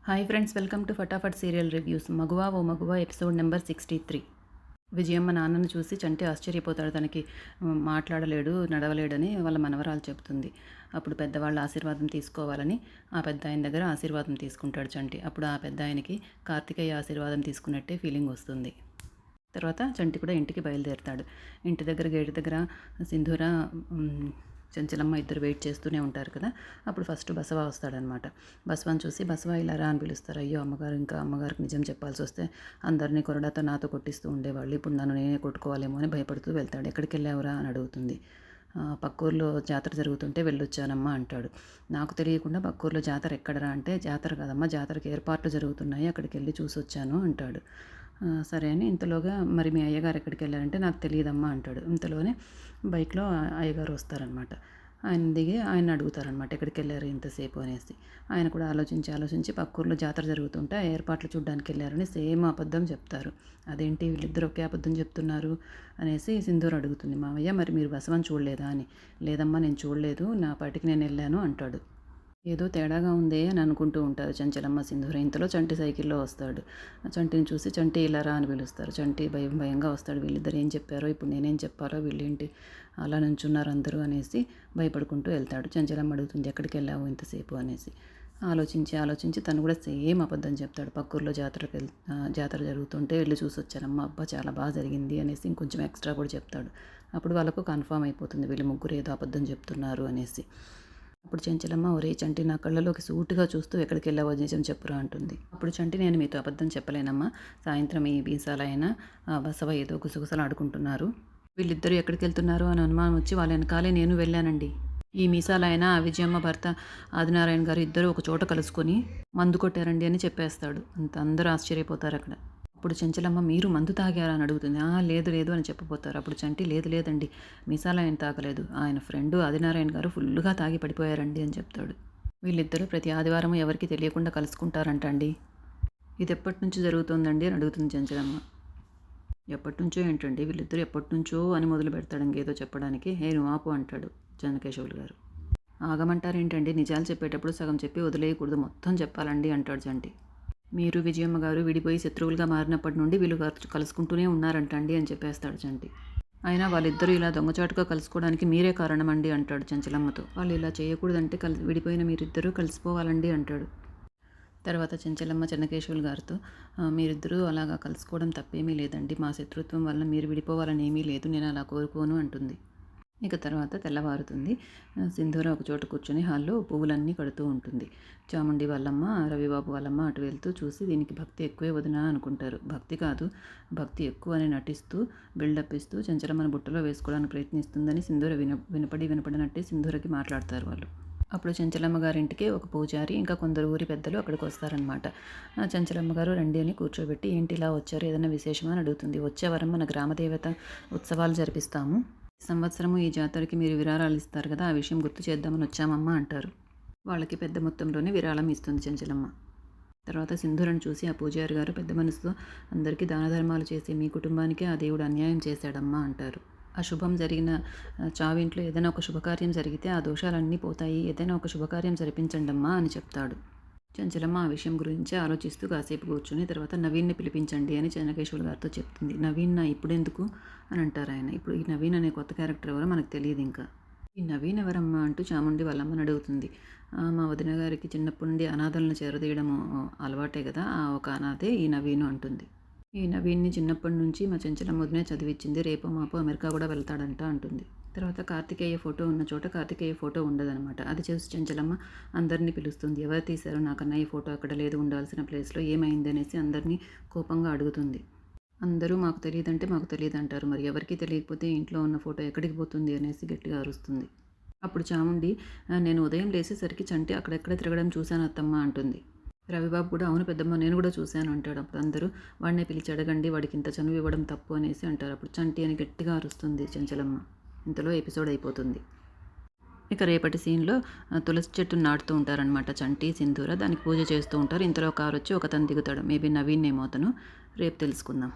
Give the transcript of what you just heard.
Hi friends, welcome to Fatafat serial reviews. Maguva O మగువా episode number 63. Vijayamma నాన్నను చూసి చంటి ఆశ్చర్యపోతాడు. తనకి మాట్లాడలేడు, నడవలేడని వాళ్ళ మనవరాలు చెబుతుంది. అప్పుడు పెద్దవాళ్ళ ఆశీర్వాదం తీసుకోవాలని ఆ పెద్ద ఆయన దగ్గర ఆశీర్వాదం తీసుకుంటాడు చంటి. అప్పుడు ఆ పెద్ద ఆయనకి కార్తికేయ ఆశీర్వాదం తీసుకున్నట్టే ఫీలింగ్ వస్తుంది. తర్వాత చంటి కూడా ఇంటికి బయలుదేరుతాడు. ఇంటి దగ్గర గేటు దగ్గర సింధూర చంచలమ్మ ఇద్దరు వెయిట్ చేస్తూనే ఉంటారు కదా. అప్పుడు ఫస్ట్ బసవ వస్తాడనమాట. బసవాని చూసి బసవ ఇలా రా అని పిలుస్తారు. అయ్యో అమ్మగారు, ఇంకా అమ్మగారికి నిజం చెప్పాల్సి వస్తే అందరినీ కొరడాతో నాతో కొట్టిస్తూ ఉండేవాళ్ళు, ఇప్పుడు నన్ను నేనే కొట్టుకోవాలేమో అని భయపడుతూ వెళ్తాడు. ఎక్కడికి వెళ్ళావురా అని అడుగుతుంది. పక్కూర్లో జాతర జరుగుతుంటే వెళ్ళొచ్చానమ్మా అంటాడు. నాకు తెలియకుండా పక్కూర్లో జాతర ఎక్కడరా అంటే, జాతర కదమ్మా, జాతరకి ఏర్పాట్లు జరుగుతున్నాయి, అక్కడికి వెళ్ళి చూసి వచ్చాను అంటాడు. సరే అని ఇంతలోగా మరి మీ అయ్యగారు ఎక్కడికి వెళ్ళారంటే నాకు తెలియదమ్మా అంటాడు. ఇంతలోనే బైక్లో అయ్యగారు వస్తారనమాట. ఆయన దిగి ఆయన అడుగుతారనమాట ఎక్కడికి వెళ్ళారు ఇంతసేపు అనేసి. ఆయన కూడా ఆలోచించి పక్కూర్లో జాతర జరుగుతుంటే ఆ ఏర్పాట్లు చూడడానికి వెళ్ళారని సేమ్ అబద్ధం చెప్తారు. అదేంటి వీళ్ళిద్దరు ఒకే అబద్ధం చెప్తున్నారు అనేసి సింధూర్ అడుగుతుంది. మావయ్య మరి మీరు బసవని చూడలేదా అని. లేదమ్మా నేను చూడలేదు, నా పాటికి నేను వెళ్ళాను అంటాడు. ఏదో తేడాగా ఉందే అని అనుకుంటూ ఉంటారు చంచలమ్మ, సింధూర. ఇంతలో చంటి సైకిల్లో వస్తాడు. చంటిని చూసి చంటి ఇలా రా అని పిలుస్తారు. చంటి భయంగా వస్తాడు. వీళ్ళిద్దరు ఏం చెప్పారో, ఇప్పుడు నేనేం చెప్పారో, వీళ్ళేంటి అలా నుంచున్నారు అందరూ అనేసి భయపడుకుంటూ వెళ్తాడు. చంచలమ్మ అడుగుతుంది ఎక్కడికి వెళ్ళావు ఇంతసేపు అనేసి. ఆలోచించి తను కూడా సేమ్ అబద్ధం చెప్తాడు. పక్కూర్లో జాతర జరుగుతుంటే వెళ్ళి చూసి వచ్చారమ్మ, అబ్బా చాలా బాగా జరిగింది అనేసి ఇంకొంచెం ఎక్స్ట్రా కూడా చెప్తాడు. అప్పుడు వాళ్ళకు కన్ఫామ్ అయిపోతుంది వీళ్ళు ముగ్గురు ఏదో అబద్ధం చెప్తున్నారు అనేసి. అప్పుడు చంచలమ్మ, ఒరే చంటి, నా కళ్ళలోకి సూటుగా చూస్తూ ఎక్కడికి వెళ్ళావో నిజం చెప్పురా అంటుంది. అప్పుడు చంటి, నేను మీతో అబద్ధం చెప్పలేనమ్మా, సాయంత్రం ఈ బీసాలైనా బసవ ఏదో గుసగుసలు ఆడుకుంటున్నారు, వీళ్ళిద్దరూ ఎక్కడికి వెళ్తున్నారు అని అనుమానం వచ్చి వాళ్ళ వెనకాలే నేను వెళ్ళానండి. ఈ మీసాలైనా విజయమ్మ భర్త ఆదినారాయణ గారు ఇద్దరు ఒక చోట కలుసుకొని మందు కొట్టారండి అని చెప్పేస్తాడు. అందరూ ఆశ్చర్యపోతారు అక్కడ. అప్పుడు చంచలమ్మ, మీరు మందు తాగారా అని అడుగుతుంది. లేదు అని చెప్పబోతారు. అప్పుడు చంటి, లేదండి, మీసాల ఆయన తాగలేదు, ఆయన ఫ్రెండు ఆదినారాయణ గారు ఫుల్గా తాగి పడిపోయారండి అని చెప్తాడు. వీళ్ళిద్దరూ ప్రతి ఆదివారం ఎవరికి తెలియకుండా కలుసుకుంటారంట అండి. ఇది ఎప్పటి నుంచి జరుగుతుందండి అని అడుగుతుంది చంచలమ్మ. ఎప్పటి నుంచో ఏంటండి, వీళ్ళిద్దరూ ఎప్పటి నుంచో అని మొదలు పెడతాడు ఇంకేదో చెప్పడానికి. నువ్వు ఆపు అంటాడు చెన్నకేశవులు గారు. ఆగమంటారేంటండి, నిజాలు చెప్పేటప్పుడు సగం చెప్పి వదిలేయకూడదు, మొత్తం చెప్పాలండి అంటాడు చంటి. మీరు విజయమ్మ గారు విడిపోయి శత్రువులుగా మారినప్పటి నుండి వీళ్ళు కలుసుకుంటూనే ఉన్నారంటండి అని చెప్పేస్తాడు చంటి. అయినా వాళ్ళిద్దరూ ఇలా దొంగచాటుగా కలుసుకోవడానికి మీరే కారణమండి అంటాడు చంచలమ్మతో. వాళ్ళు ఇలా చేయకూడదంటే విడిపోయిన మీరిద్దరూ కలిసిపోవాలండి అంటాడు. తర్వాత చంచలమ్మ చెన్నకేశవులు గారితో, మీరిద్దరూ అలాగా కలుసుకోవడం తప్పేమీ లేదండి, మా శత్రుత్వం వల్ల మీరు విడిపోవాలని ఏమీ లేదు, నేను అలా కోరుకోను అంటుంది. ఇక తర్వాత తెల్లవారుతుంది. సింధూర ఒక చోట కూర్చొని హాల్లో పువ్వులన్నీ కడుతూ ఉంటుంది. చాముండి వాళ్ళమ్మ, రవిబాబు వాళ్ళమ్మ అటు వెళ్తూ చూసి దీనికి భక్తి ఎక్కువే వదినా అనుకుంటారు. భక్తి కాదు, భక్తి ఎక్కువ అని నటిస్తూ బిల్డప్ ఇస్తూ చంచలమ్మను బుట్టలో వేసుకోవడానికి ప్రయత్నిస్తుందని సింధూర వినపడినట్టే సింధూరకి మాట్లాడతారు వాళ్ళు. అప్పుడు చంచలమ్మ గారింటికి ఒక పూజారి ఇంకా కొందరు ఊరి పెద్దలు అక్కడికి వస్తారనమాట. చంచలమ్మ గారు రండి అని కూర్చోబెట్టి, ఏంటి ఇలా వచ్చారు, ఏదైనా విశేషమా అని అడుగుతుంది. వచ్చే వారం మన గ్రామదేవత ఉత్సవాలు జరిపిస్తాము, సంవత్సరము ఈ జాతరకి మీరు విరాళాలు ఇస్తారు కదా, ఆ విషయం గుర్తు చేద్దామని వచ్చామమ్మా అంటారు. వాళ్ళకి పెద్ద మొత్తంలోనే విరాళం ఇస్తుంది చంచలమ్మ. తర్వాత సింధూరను చూసి ఆ పూజారి గారు పెద్ద మనసుతో, అందరికీ దాన ధర్మాలు చేసి మీ కుటుంబానికే ఆ దేవుడు అన్యాయం చేశాడమ్మా అంటారు. అశుభం జరిగిన చావింట్లో ఏదైనా ఒక శుభకార్యం జరిగితే ఆ దోషాలన్నీ పోతాయి, ఏదైనా ఒక శుభకార్యం జరిపించండమ్మా అని చెప్తాడు. చంచలమ్మ ఆ విషయం గురించి ఆలోచిస్తూ కాసేపు కూర్చుని తర్వాత నవీన్ని పిలిపించండి అని చెన్నకేశవులు గారితో చెప్తుంది. నవీన్ ఇప్పుడెందుకు అని అంటారు ఆయన. ఇప్పుడు ఈ నవీన్ అనే కొత్త క్యారెక్టర్ ఎవరో మనకు తెలియదు ఇంకా. ఈ నవీన్ ఎవరమ్మా అంటూ చాముండి వాళ్ళమ్మని అడుగుతుంది. మా వదిన గారికి చిన్నప్పటి నుండి అనాథలను చేరదీయడము అలవాటే కదా, ఆ ఒక అనాథే ఈ నవీను అంటుంది. ఈ నవీన్ని చిన్నప్పటి నుంచి మా చంచలమ్మ వదినే చదివించింది, రేపో మాపో అమెరికా కూడా వెళ్తాడంట అంటుంది. తర్వాత కార్తికేయ ఫోటో ఉన్న చోట కార్తికేయ ఫోటో ఉండదనమాట. అది చూసి చంచలమ్మ అందరినీ పిలుస్తుంది. ఎవరు తీశారో, నాకన్నా ఈ ఫోటో అక్కడ లేదు, ఉండాల్సిన ప్లేస్లో, ఏమైంది అనేసి అందరినీ కోపంగా అడుగుతుంది. అందరూ మాకు తెలియదంటే మాకు తెలియదు అంటారు, మరి ఎవరికీ తెలియకపోతే ఇంట్లో ఉన్న ఫోటో ఎక్కడికి పోతుంది అనేసి గట్టిగా అరుస్తుంది. అప్పుడు చాముండి, నేను ఉదయం లేసేసరికి చంటి అక్కడెక్కడ తిరగడం చూశాను అత్తమ్మ అంటుంది. రవిబాబు కూడా, అవును పెద్దమ్మ, నేను కూడా చూశాను అంటాడు. అప్పుడు అందరూ వాడినే పిలిచి అడగండి, వాడికి ఇంత చనువు ఇవ్వడం తప్పు అనేసి అంటారు. అప్పుడు చంటి అని గట్టిగా అరుస్తుంది చంచలమ్మ. ఇంతలో ఎపిసోడ్ అయిపోతుంది. ఇక రేపటి సీన్లో తులసి చెట్టును నాటుతూ ఉంటారనమాట చంటి, సింధూర. దానికి పూజ చేస్తూ ఉంటారు. ఇంతలో కారు వచ్చి ఒక తను దిగుతాడు. మేబీ నవీన్ ఏమో అతను. రేపు తెలుసుకుందాం.